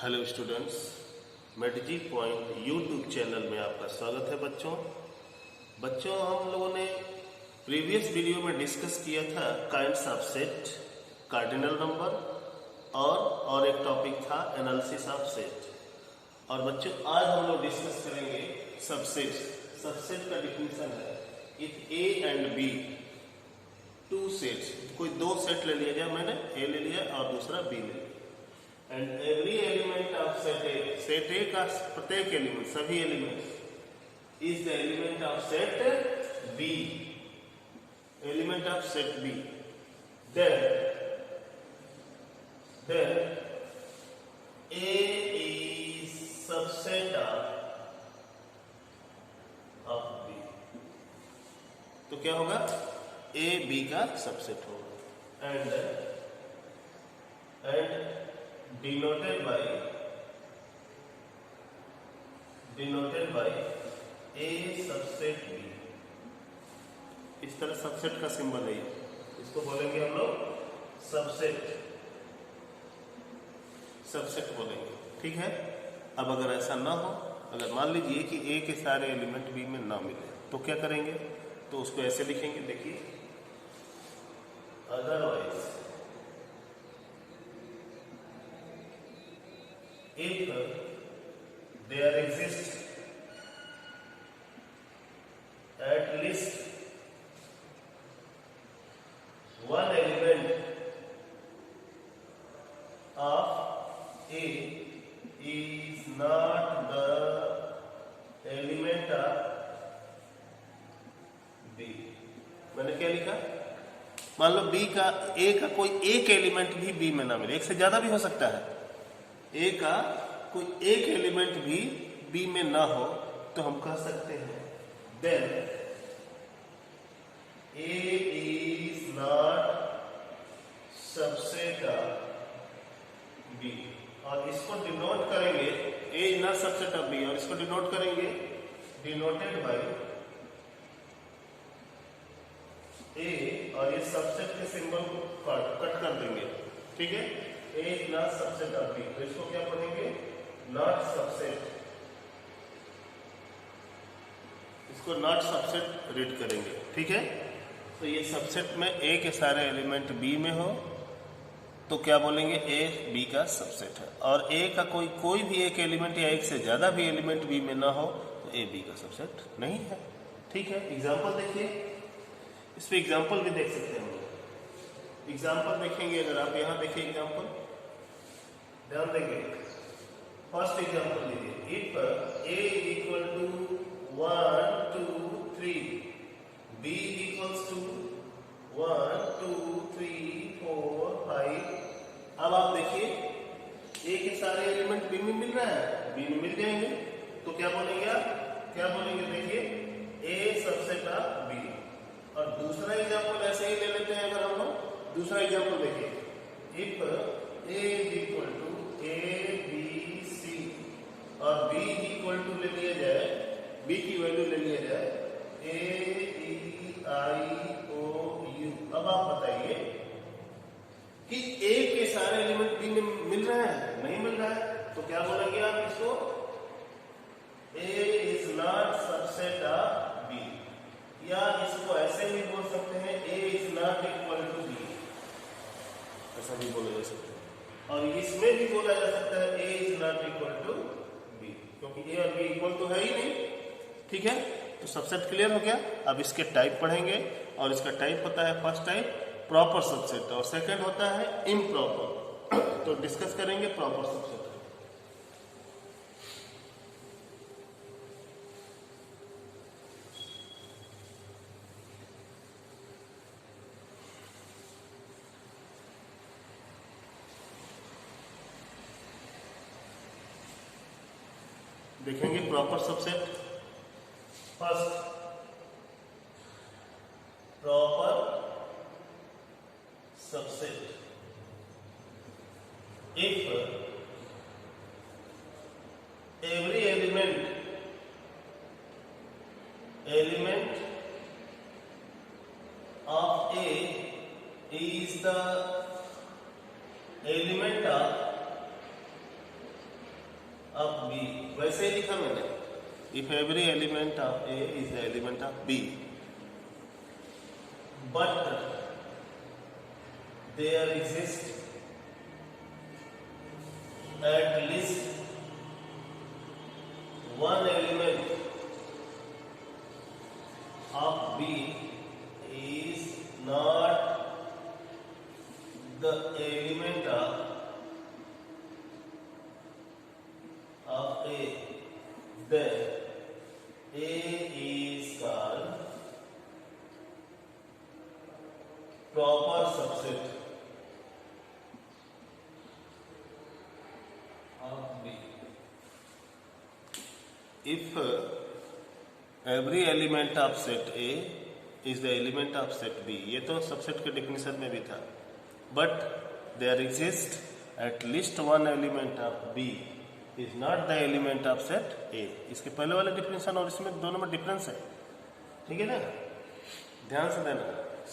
Hello students, मेडिजी point YouTube channel में आपका स्वागत है। बच्चों हम लोगों ने प्रीवियस वीडियो में डिस्कस किया था kinds of set, cardinal number और एक टॉपिक था एनालिसिस ऑफ सेट। और बच्चों आज हम लोग डिस्कस करेंगे सबसेट। सबसेट का डिफिनीशन है if A and B two sets, कोई दो सेट ले लिया जाए, मैंने ए ले लिया और दूसरा बी ले लिया, and every element of set A का प्रत्येक एलिमेंट, सभी elements is the element of set B, element of set B, then A is subset of B। तो क्या होगा? A B का सबसेट होगा and denoted by A subset B। इस तरह सबसेट का सिंबल है, इसको बोलेंगे हम लोग सबसेट बोलेंगे, ठीक है। अब अगर ऐसा ना हो, अगर मान लीजिए कि A के सारे एलिमेंट B में ना मिले तो क्या करेंगे? तो उसको ऐसे लिखेंगे, देखिए, otherwise if there exists at least one element of A is not the element of B। मैंने क्या लिखा? मान लो B का A का कोई एक एलिमेंट भी B में ना मिले, एक से ज्यादा भी हो सकता है, ए का कोई एक एलिमेंट भी बी में ना हो, तो हम कह सकते हैं then A is not subset of B. और इसको डिनोट करेंगे, A is not subset of B, और इसको डिनोट करेंगे डिनोटेड बाय ए, और ये सबसेट के सिंबल को कट कर देंगे, ठीक है। A is not subset of B, तो इसको क्या पढ़ेंगे? Not subset, इसको not subset रीड करेंगे, ठीक है। तो ये सबसेट में A के सारे एलिमेंट B में हो तो क्या बोलेंगे? A B का सबसेट है। और A का कोई भी एक एलिमेंट या एक से ज्यादा भी एलिमेंट B में ना हो तो A B का सबसेट नहीं है, ठीक है। एग्जाम्पल देखिए, इस पे एग्जाम्पल भी देख सकते हैं हम लोग। एग्जाम्पल देखेंगे, अगर आप यहां देखिए एग्जाम्पल, ध्यान देंगे। फर्स्ट एग्जाम्पल लीजिए, if A equal to 1 2 3, B equals to 1 2 3 4 5। अब आप देखिए A के सारे एलिमेंट B में मिल रहा है, B में मिल जाएंगे, तो क्या बोलेंगे आप? क्या बोलेंगे? देखिए A सबसेट ऑफ B। और दूसरा एग्जाम्पल ऐसे ही ले लेते हैं, अगर हम लोग दूसरा एग्जाम्पल देखिए, if A is equal to A B C और B इक्वल टू ले लिया जाए, B की वैल्यू ले लिया जाए A E I O U। अब आप बताइए कि A के सारे एलिमेंट B में मिल रहे हैं? नहीं मिल रहा है, तो क्या बोलेंगे आप इसको? A is not subset of B, या इसको ऐसे भी बोल सकते हैं A is not equal to B, ऐसा भी बोला जा सकता है। और इसमें भी बोला जा सकता है A is not equal to B, क्योंकि A और B इक्वल तो है ही नहीं, ठीक है। तो सबसेट क्लियर हो गया। अब इसके टाइप पढ़ेंगे, और इसका टाइप होता है, फर्स्ट टाइप प्रॉपर सबसेट और सेकंड होता है इम्प्रॉपर। तो डिस्कस करेंगे प्रॉपर सबसेट। देखेंगे proper subset. First, proper subset if every element of A is the element of of B, वैसे ही लिखा मैंने, if every element of A is the element of B, but there exists at least one element of B is not the element of A, then A is called proper subset of B. If every element of set A is the element of set B, ये तो subset के definition में भी था, but there exists at least one element of B is not the element of set A. इसके पहले वाले definition और इसमें दोनों में डिफरेंस है, ठीक है ना, ध्यान से देना।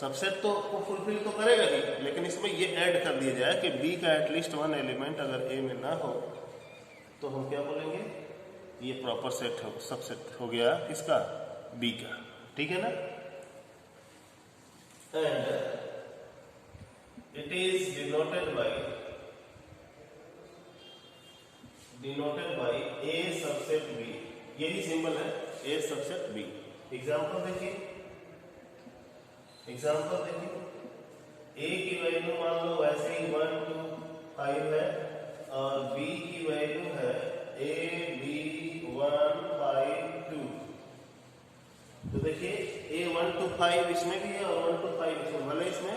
सबसेट तो को फुलफिल तो करेगा ही, लेकिन इसमें ये ऐड कर दिया जाए कि B का एटलीस्ट वन एलिमेंट अगर A में ना हो तो हम क्या बोलेंगे, ये प्रॉपर सेट हो, सबसेट हो गया किसका, B का, ठीक है ना। And it is denoted by A subset B, यही सिंबल है A सबसेट B। एग्जांपल देखिए, A की वैल्यू मान लो वैसे ही 1 2 5 है और B की वैल्यू है A B 1 5 2। तो देखिए A 1 2 5 इसमें भी है और 1 2 5 इसमें, भले इसमें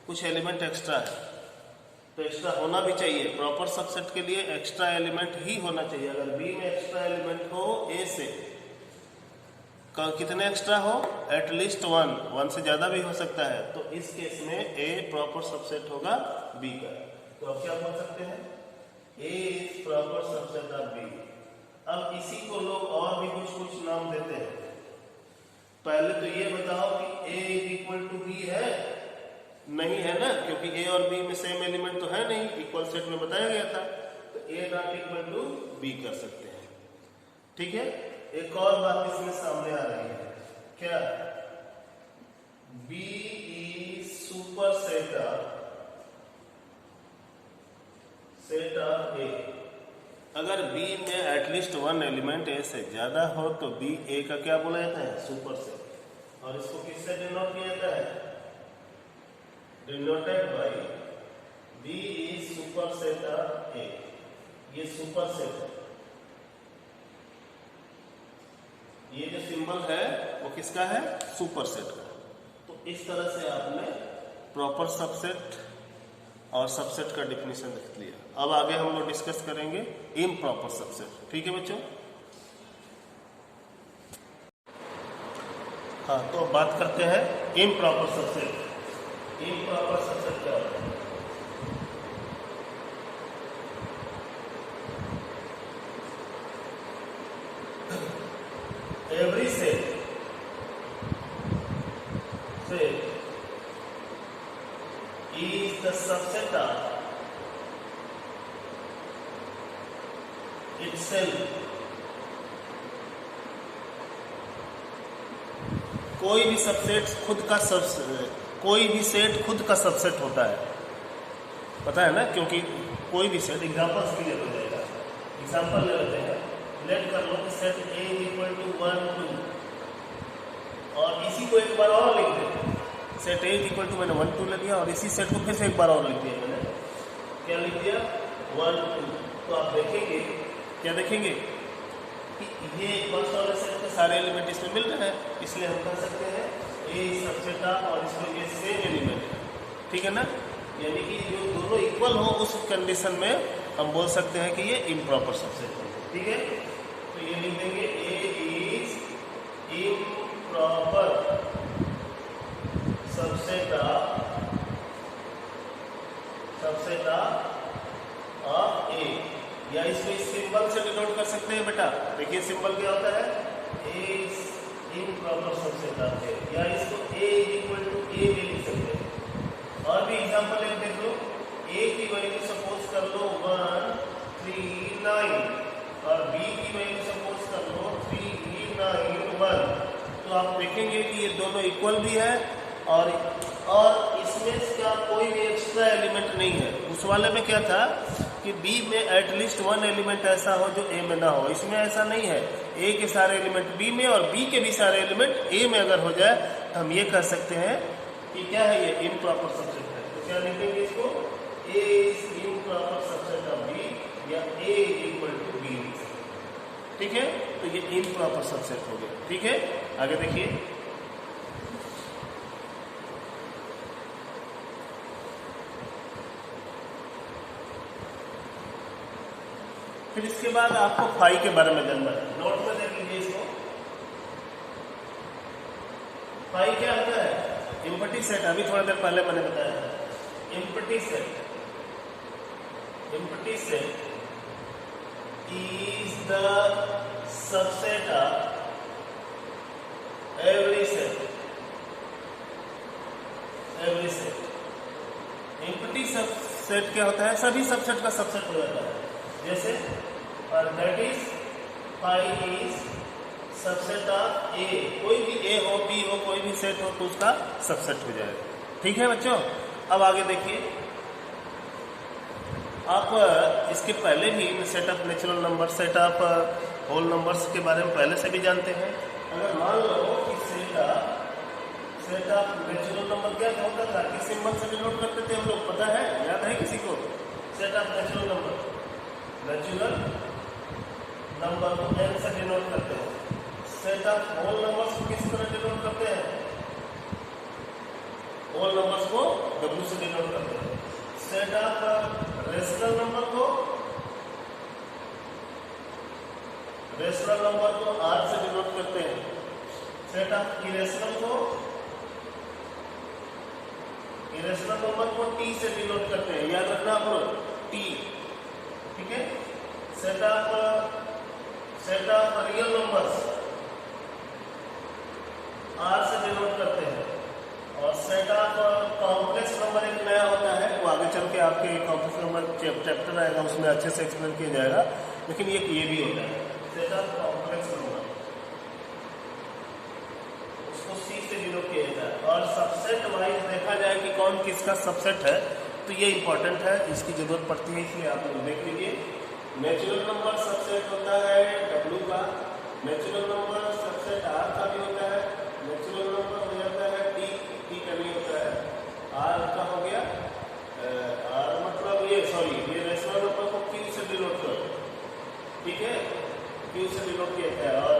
कुछ एलिमेंट एक्स्ट्रा है तो एक्स्ट्रा होना भी चाहिए। प्रॉपर सबसेट के लिए एक्स्ट्रा एलिमेंट ही होना चाहिए। अगर B में एक्स्ट्रा एलिमेंट हो A से, कितने एक्स्ट्रा हो, एटलीस्ट वन से ज्यादा भी हो सकता है, तो इस केस में A प्रॉपर सबसेट होगा B का। तो अब क्या बोल सकते हैं, A is proper subset of B। अब इसी को लोग और भी कुछ नाम देते हैं। पहले तो ये बताओ कि A is equal to B है, नहीं है ना, क्योंकि A और B में सेम एलिमेंट तो है नहीं, इक्वल सेट में बताया गया था, तो A not equal to B कर सकते हैं, ठीक है। एक और बात इसमें सामने आ रही है, क्या, B is super set of A। अगर B में एटलीस्ट वन एलिमेंट A से ज्यादा हो तो B A का क्या बोला जाता है, सुपर सेट। और इसको किससे डिनोट किया जाता है, denoted by B is super set of A। ये सुपर सेट है, ये जो सिंबल है वो किसका है, सुपर सेट का। तो इस तरह से आपने प्रॉपर सबसेट और सबसेट का डिफिनेशन लिख लिया। अब आगे हम लोग डिस्कस करेंगे इम्प्रॉपर सबसेट, ठीक है बच्चों। हाँ, तो बात करते हैं इम्प्रॉपर सबसेट। इम्प्रॉपर सबसेट क्या होता है, every set is the subset of itself। कोई भी सबसेट खुद का कोई भी सेट खुद का सबसेट होता है, पता है ना, क्योंकि कोई भी सेट, एग्जांपल्स क्लियर हो जाएगा। एग्जांपल ले लेते हैं, लेट कर लो सेट A इक्वल टू 1 2, और इसी को एक बार और लिख दें, सेट A इक्वल टू, मैंने 1 2 ले लिया और इसी सेट को फिर से एक बार और लिख दिया मैंने, क्या लिख दिया, 1 2। तो आप देखेंगे, क्या देखेंगे कि ये इक्वल्स वाले सेट के सारे एलिमेंट इसमें मिल रहे हैं, इसलिए हम कह सकते हैं A सबसेट ऑफ, और इसमें ये सेम एलिमेंट है, ठीक है ना। यानी कि जो दोनों इक्वल हो उस कंडीशन में हम बोल सकते हैं कि ये इम्प्रॉपर सबसेट है, ठीक है। तो ये लिख देंगे A is improper subset of A, या इसको इस सिंबल से डिनोट कर सकते हैं बेटा। देखिए सिंबल क्या होता है, A is improper subset of A, या इसको A इक्वल टू A भी लिख सकते हैं। और भी एग्जांपल एक देख लो, A की वैल्यू सपोज कर लो 1 3 9, और बी की वैल्यू सपोज कर लो 3E9 तो आप देखेंगे कि ये दोनों इक्वल भी है और इसमें क्या कोई भी एक्स्ट्रा एलिमेंट नहीं है। उस वाले में क्या था कि बी में एटलीस्ट वन एलिमेंट ऐसा हो जो ए में ना हो, इसमें ऐसा नहीं है। ए के सारे एलिमेंट बी में और बी के भी सारे एलिमेंट ए में अगर हो जाए तो हम ये कह सकते हैं कि क्या है, ये इम्प्रॉपर सबसेट है। तो क्या लिखेंगे इसको, A is improper subset of B या ए इक्वल टू बी। ठीक है, तो ये इम्प्रॉपर सबसेट हो गया। ठीक है, आगे देखिए। फिर इसके बाद आपको फाई के बारे में जानना है, नोट में देख लीजिए इसको। फाई क्या होता है, एम्प्टी सेट। अभी थोड़ा देर पहले मैंने बताया empty set. Empty set is the subset of every set. Every set empty set क्या होता है, सभी सबसेट का सबसेट हो जाता है। जैसे that is phi is subset of A. कोई भी ए हो, बी हो, कोई भी सेट हो तो उसका सबसेट हो जाएगा। ठीक है बच्चों, अब आगे देखिए। आप इसके पहले भी set of natural number, set of whole numbers के बारे में पहले से भी जानते हैं। अगर मान लो कि सेट ऑफ नेचुरल नंबर क्या होता था, किस सिंबल से डिनोट करते थे हम लोग, पता है, याद है किसी को? Set of natural number, natural number को एन से डिनोट करते हैं। सेट ऑफ होल नंबर्स को किस तरह डिनोट करते हैं? होल नंबर्स को डब्ल्यू से डिनोट करते हैं। सेट ऑफ रेशनल नंबर को आर से डिनोट करते हैं। सेट ऑफ इरेशनल नंबर को टी से डिनोट करते हैं, याद रखना आप लोग, टी। ठीक है, set of real numbers R से डिनोट करते हैं। और सेट ऑफ कॉम्प्लेक्स नंबर एक नया होता है, वो आगे चल के आपके कॉम्प्लेक्स नंबर चैप्टर आएगा, उसमें अच्छे से एक्सप्लेन किया जाएगा, लेकिन ये भी होता है सेट ऑफ कॉम्प्लेक्स नंबर, उसको सी से डिनोट किया जाता है। और सबसेट वाइज देखा जाए कि कौन किसका सबसेट है, तो ये इंपॉर्टेंट है, इसकी जरूरत पड़ती है, इसलिए आप लोग देख लीजिए। नेचुरल नंबर सबसेट होता है डब्ल्यू का, नेचुरल नंबर सबसेट आर का भी होता है, नेचुरल नंबर हो जाता है टी का भी होता है, आर का हो गया, आर मतलब ये रेशनल नंबर को क्यू से डिनोट करो। ठीक है, क्यू से डिनोट किया जाता है। और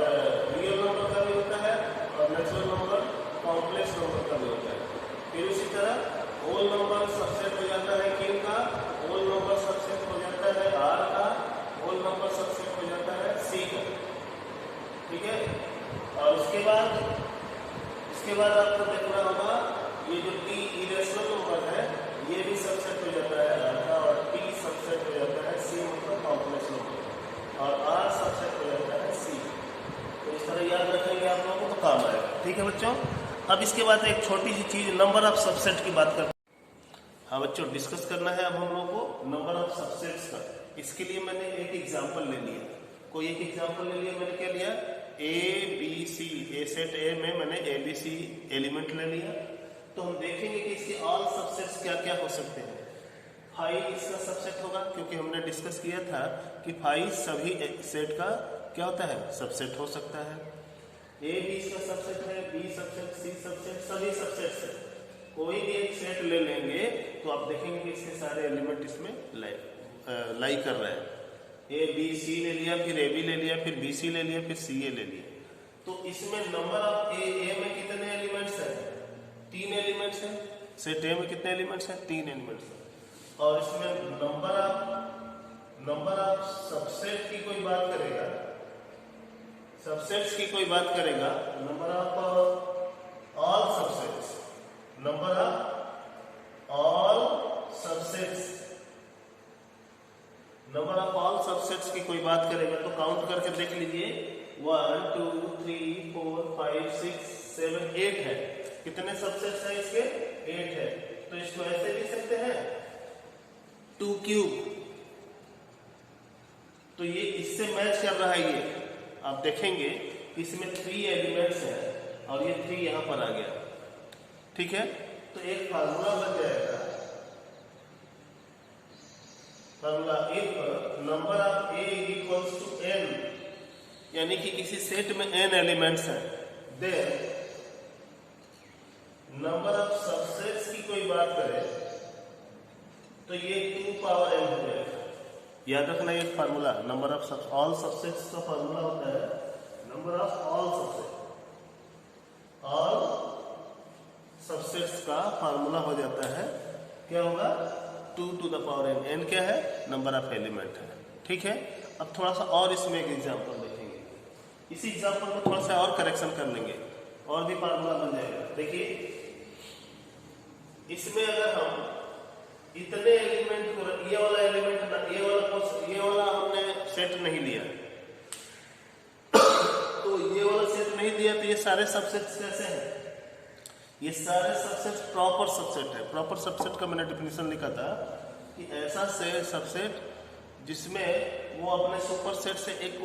रियल नंबर का भी होता है और नेचुरल नंबर कॉम्प्लेक्स नंबर का भी होता है। फिर उसी तरह होल नंबर सबसेट हो जाता है किन का, होल नंबर सबसेट हो जाता है आर का, होल नंबर सबसेट हो जाता है सी का। ठीक है, और उसके बाद आपको देखना होगा ये जो टी इरेशनल नंबर है, ये भी सबसेट हो जाता है आर का, और टी सबसेट हो जाता है सी मतलब कॉम्प्लेक्स नंबर, और आर सबसेट हो जाता है सी। तो इस तरह याद रखेंगे आप लोगों को तो काम आएगा। ठीक है बच्चों, अब इसके बाद एक छोटी सी चीज नंबर ऑफ सबसेट की बात करते हैं। हाँ बच्चों, डिस्कस करना है अब हम लोगों को नंबर ऑफ सबसेट्स का। इसके लिए मैंने एक एग्जांपल ले लिया, कोई एक एग्जांपल ले लिया। मैंने क्या लिया, A B C, A set ए में मैंने ए बी सी एलिमेंट ले लिया। तो हम देखेंगे कि इसके ऑल सबसेट्स क्या क्या हो सकते हैं। फाइव इसका सबसेट होगा, क्योंकि हमने डिस्कस किया था कि फाइव सभी सेट का क्या होता है, सबसेट हो सकता है। ए बी इसका सबसेट है, बी सबसेट, सी सबसेट, सभी सबसेट है। कोई भी एक सेट ले लेंगे तो आप देखेंगे कि इसके सारे एलिमेंट इसमें लाई कर रहे हैं। ए बी सी ले लिया, फिर ए बी ले लिया, फिर बी सी ले लिया, फिर सी ए ले लिया। तो इसमें नंबर ऑफ ए में कितने एलिमेंट्स हैं, 3 एलिमेंट्स हैं। सेट ए में कितने एलिमेंट्स हैं, 3 एलिमेंट्स हैं। और इसमें नंबर ऑफ सबसेट की कोई बात करेगा, सबसेट्स की कोई बात करेगा, number of all subsets, number of all subsets, number of all subsets की कोई बात करेगा तो काउंट करके देख लीजिए, 1 2 3 4 5 6 7 8 है। कितने सबसेट्स हैं इसके, 8 है। तो इसको ऐसे लिख सकते हैं 2 क्यूब। तो तो ये इससे मैच कर रहा है। ये आप देखेंगे इसमें 3 एलिमेंट्स हैं और ये 3 यहाँ पर आ गया, ठीक है। तो एक फार्मूला बन जाएगा, formula if number of A equals to n, यानी कि किसी सेट में n एलिमेंट्स हैं, देन नंबर ऑफ सबसेट्स की कोई बात करें तो ये 2 पावर n हो जाएगा। याद रखना ये formula, number of all subsets का फार्मूला होता है number of all subset, all subsets का फार्मूला हो जाता है, क्या होगा 2 to the power n। n क्या है, नंबर ऑफ एलिमेंट है, ठीक है। अब थोड़ा सा और इसमें एक एग्जांपल देखेंगे, इसी एग्जांपल में थोड़ा सा और करेक्शन कर लेंगे और भी फार्मूला बन जाएगा। देखिए इसमें अगर हम इतने एलिमेंट को, ये वाला एलिमेंट, ये वाला हमने सेट नहीं लिया तो ये वाला सेट नहीं दिया तो ये सारे सबसेट्स कैसे हैं, ये सारे सबसेट्स प्रॉपर सबसेट है। प्रॉपर सबसेट का मैंने डेफिनेशन लिखा था कि ऐसा सबसेट जिसमें वो अपने सुपर सेट से एक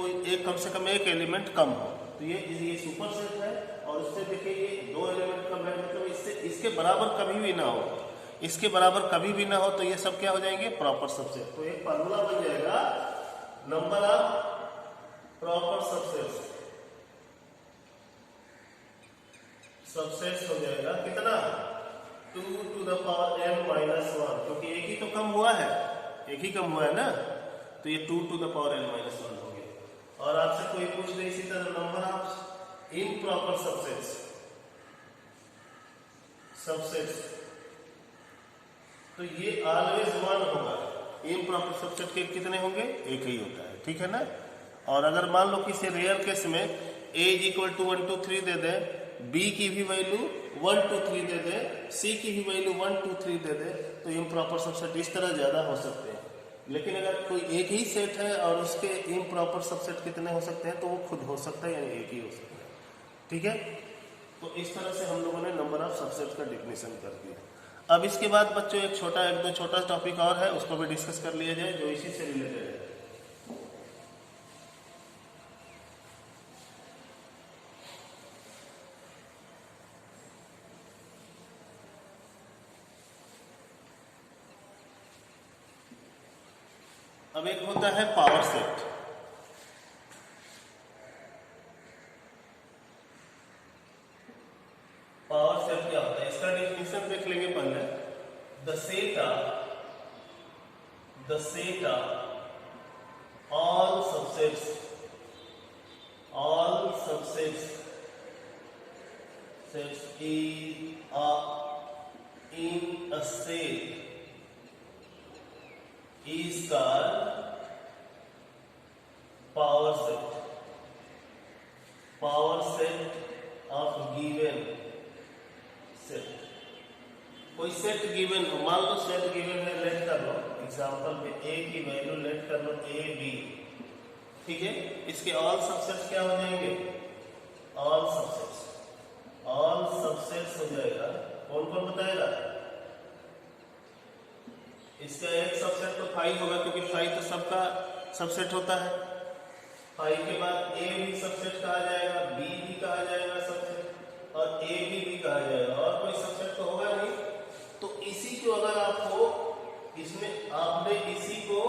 कम से कम एक एलिमेंट कम हो, तो ये सुपर सेट है। और उससे देखिए ये 2 एलिमेंट कम है, मतलब इससे इसके बराबर कभी भी ना हो, इसके बराबर कभी भी ना हो, तो ये सब क्या हो जाएंगे, प्रॉपर सबसेट। तो एक फार्मूला बन जाएगा नंबर ऑफ प्रॉपर सबसेट्स हो जाएगा कितना, 2 to the power n minus 1, क्योंकि एक ही तो कम हुआ है, एक ही कम हुआ है ना, तो ये 2 to the power n minus 1 हो गया। और आपसे कोई पूछ दे इसी तरह नंबर ऑफ इम्प्रॉपर सबसेट्स, तो ये ऑलवेज 1 होगा। इम्प्रॉपर सबसेट के कितने होंगे, एक ही होता है, ठीक है ना। और अगर मान लो किसी रेयर केस में a इक्वल टू 1 2 3 दे दे, b की भी वैल्यू 1 2 3 दे दे, c की भी वैल्यू 1 2 3 दे दे, तो इम्प्रॉपर सबसेट इस तरह ज्यादा हो सकते हैं। लेकिन अगर कोई एक ही सेट है और उसके इम्प्रॉपर सबसेट कितने हो सकते हैं, तो वो खुद हो सकता है, यानी एक ही हो सकता है, ठीक है। तो इस तरह से हम लोगों ने नंबर ऑफ सबसेट का डिफिनेशन कर दिया। अब इसके बाद बच्चों एक दो छोटा टॉपिक और है, उसको भी डिस्कस कर लिया जाए जो इसी से रिलेटेड है। अब एक होता है पावर सेट। पावर सेट क्या होता है, इसका डेफिनेशन देख लेंगे पहले। The set of all subsets sets in a set is called power set of given set। कोई सेट गिवन हो, मान लो सेट गिवन है, लेट कर लो एग्जांपल में a की वैल्यू लेट कर लो a b, ठीक है। इसके ऑल सबसेट्स क्या हो जाएंगे, ऑल सबसेट्स हो जाएगा। कौन कौन बताएगा, इसका एक सबसेट तो 5 होगा, क्योंकि 5 तो सबका सबसेट होता है। 5 के बाद a भी सबसेट कहा जाएगा, b भी कहा जाएगा सबसेट, और a भी कहा जाएगा, और कोई सबसेट तो होगा नहीं। तो इसी को अगर आपको इसमें आपने इसी को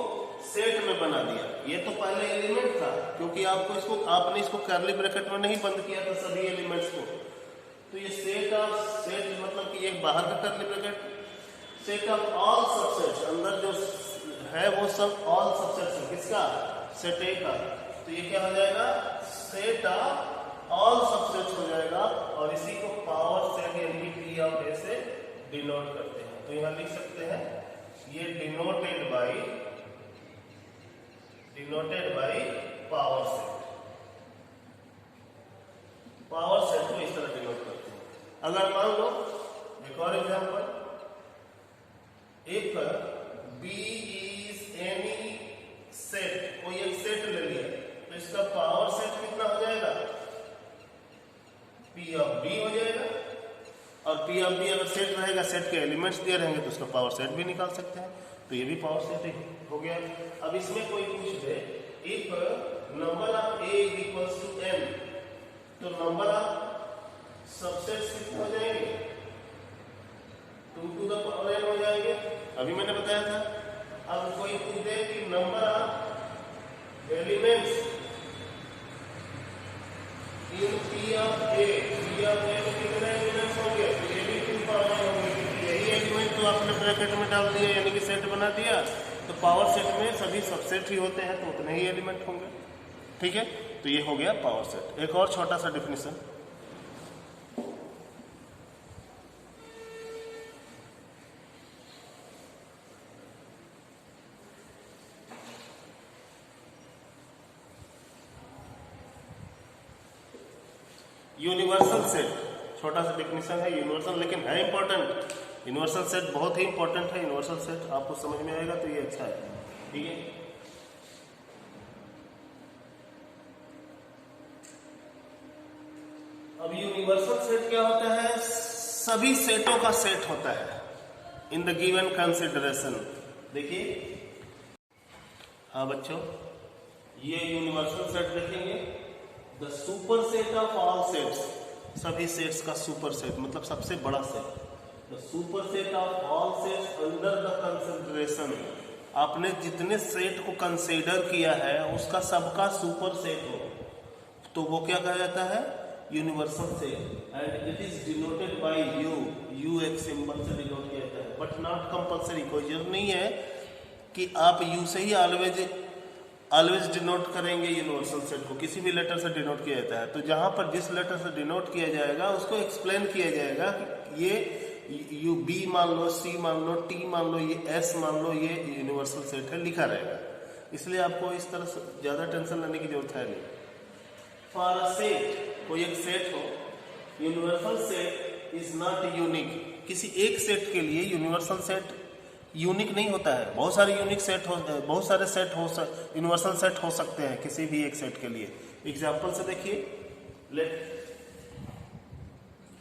सेट में बना दिया, ये तो पहले एलिमेंट था, क्योंकि आपने इसको कर्ली ब्रैकेट में नहीं बंद किया था सभी एलिमेंट्स को, तो ये सेट मतलब कि एक बाहर का curly bracket, set of all subsets, अंदर जो है वो सब ऑल सबसेट्स है, किसका, सेट ए का। तो ये क्या हो जाएगा, सेट ऑफ ऑल सबसेट्स हो जाएगा, और इसी को पावर सेट यानी पी ऑफ ए से डिनोट करते हैं। तो यहां लिख सकते हैं ये डिनोटेड बाय पावर सेट को इस तरह डिनोट करते हैं। अगर मान लो एक और example, if b is any set, कोई एक सेट ले लिया, तो इसका पावर सेट कितना हो जाएगा, p ऑफ b हो जाएगा। और p ऑफ b अगर सेट रहेगा, सेट के एलिमेंट्स दिए रहेंगे, तो उसका पावर सेट भी निकाल सकते हैं। तो ये भी पावर सेट हो गया। अब इसमें कोई पूछ दे if number of A is equals to n, तो नंबर ऑफ सबसेट्स कितने हो जाएंगे? 2 to the power n हो जाएंगे। अभी मैंने बताया था। अब कोई पूछे कि number of elements in P of A, P of A में कितने एलिमेंट्स होंगे? तो ये भी 2 पावर n होंगे, क्योंकि यही एलिमेंट तो आपने ब्रैकेट में डाल दिया, यानी कि सेट बना दिया। तो पावर सेट में सभी सबसेट ही होते हैं, तो उतने ही एलिमेंट होंगे। ठीक है, तो ये हो गया पावर सेट। एक और छोटा सा डिफिनेशन, यूनिवर्सल सेट, छोटा सा डिफिनेशन है यूनिवर्सल, लेकिन है इंपॉर्टेंट। यूनिवर्सल सेट बहुत ही इंपॉर्टेंट है। यूनिवर्सल सेट आपको समझ में आएगा तो ये अच्छा है। ठीक है, अब यूनिवर्सल सेट क्या होता है? सभी सेटों का सेट होता है इन द गिवन कंसिडरेशन। देखिए, हाँ बच्चों, ये यूनिवर्सल सेट देखेंगे, the super set of all sets, सभी सेट्स का सुपर सेट मतलब सबसे बड़ा set. The super set of all sets under the consideration, आपने जितने सेट को कंसीडर किया है उसका सबका सुपर सेट हो, तो वो क्या कहा जाता है? Universal set. And it is denoted by you, you एक सिंबल से डिनोट किया जाता है, बट नॉट कंपल्सरी। कोई जरूर नहीं है कि आप यू से ही ऑलवेज डिनोट करेंगे यूनिवर्सल सेट को, किसी भी लेटर से डिनोट किया जाता है। तो जहां पर जिस लेटर से डिनोट किया जाएगा उसको एक्सप्लेन किया जाएगा कि ये यू बी मान लो, सी मान लो, टी मान लो, ये एस मान लो, ये यूनिवर्सल सेट है, लिखा रहेगा। इसलिए आपको इस तरह से ज्यादा टेंशन लेने की जरूरत है नहीं। फॉर अ सेट, कोई एक सेट हो, universal set is not unique. किसी एक सेट के लिए यूनिवर्सल सेट यूनिक नहीं होता है। बहुत सारे यूनिक सेट हो, बहुत सारे सेट हो, यूनिवर्सल सेट हो सकते हैं किसी भी एक सेट के लिए। एग्जांपल से देखिए, लेट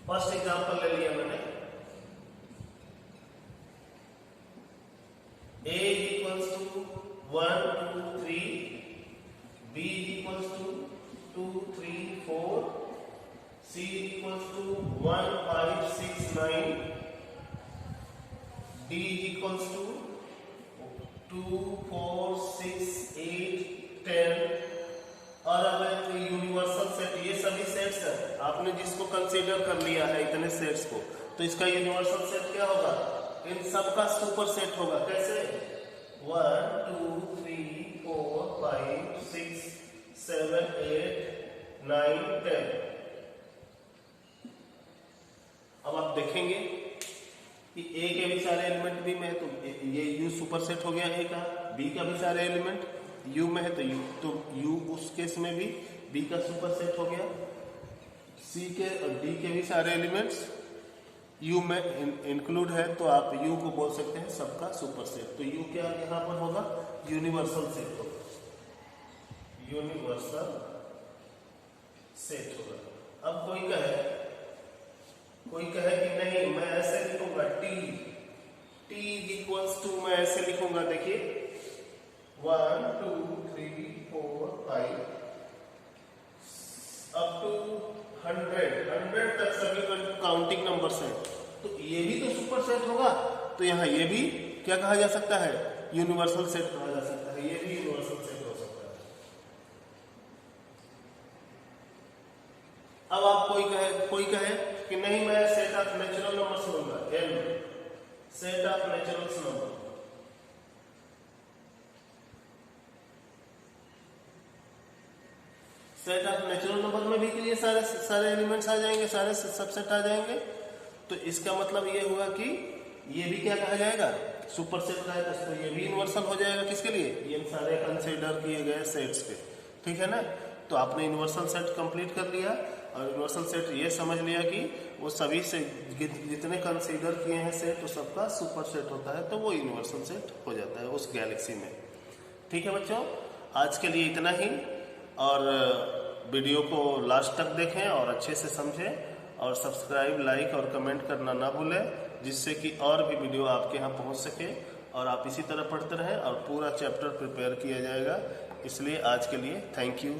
फर्स्ट एग्जांपल ले लिया मैंने, A equals to 1 2 3, B equals to 2 3 4, C equals to 1 5 6 9, D equals to 2 4 6 8 10। और अब यूनिवर्सल सेट, ये सभी सेट्स हैं, आपने जिसको कंसीडर कर लिया है इतने सेट्स को, तो इसका यूनिवर्सल सेट क्या होगा? इन सबका सुपर सेट होगा। कैसे? 1 2 3 4 5 6 7 8 9 10। अब आप देखेंगे कि ए के भी सारे एलिमेंट बी में है, तो ये यू सुपर सेट हो गया ए का। बी का भी सारे एलिमेंट यू में है, तो यू उस केस में भी बी का सुपर सेट हो गया। सी के और डी के भी सारे एलिमेंट्स यू में इंक्लूड है, तो आप यू को बोल सकते हैं सबका सुपर सेट। तो यू क्या यहां पर होगा? यूनिवर्सल सेट होगा, यूनिवर्सल सेट होगा। अब कोई कहे कि नहीं मैं ऐसे लिखूंगा, टी इक्वल्स टू, मैं ऐसे लिखूंगा, देखिए 1 2 3 4 5 अप टू 100 तक सभी काउंटिंग नंबर्स हैं, तो ये भी तो सुपर सेट होगा। तो यहाँ ये भी क्या कहा जा सकता है? यूनिवर्सल सेट कहा जा सकता है, ये भी यूनिवर्सल सेट हो सकता है। अब आप कोई कहे कि नहीं मैं सेट ऑफ नेचुरल नंबर्स लूंगा, n set of natural number. Set of natural number में भी ये सारे एलिमेंट्स आ जाएंगे, सारे सबसेट आ जाएंगे। तो इसका मतलब ये हुआ कि ये भी क्या कहा जाएगा? सुपर सेट का है, तो ये भी यूनिवर्सल हो जाएगा। किसके लिए? ये सारे कंसीडर किए गए सेट्स पे। ठीक है ना? तो आपने यूनिवर्सल सेट कंप्लीट कर लिया, और यूनिवर्सल सेट ये समझ लिया कि वो सभी से जितने कंसीडर किए हैं सेट, तो सबका सुपर सेट होता है, तो वो यूनिवर्सल सेट हो जाता है उस गैलेक्सी में। ठीक है बच्चों, आज के लिए इतना ही। और वीडियो को लास्ट तक देखें और अच्छे से समझें, और सब्सक्राइब, लाइक और कमेंट करना ना भूलें, जिससे कि और भी वीडियो आपके यहाँ पहुँच सके और आप इसी तरह पढ़ते रहें और पूरा चैप्टर प्रिपेयर किया जाएगा। इसलिए आज के लिए थैंक यू।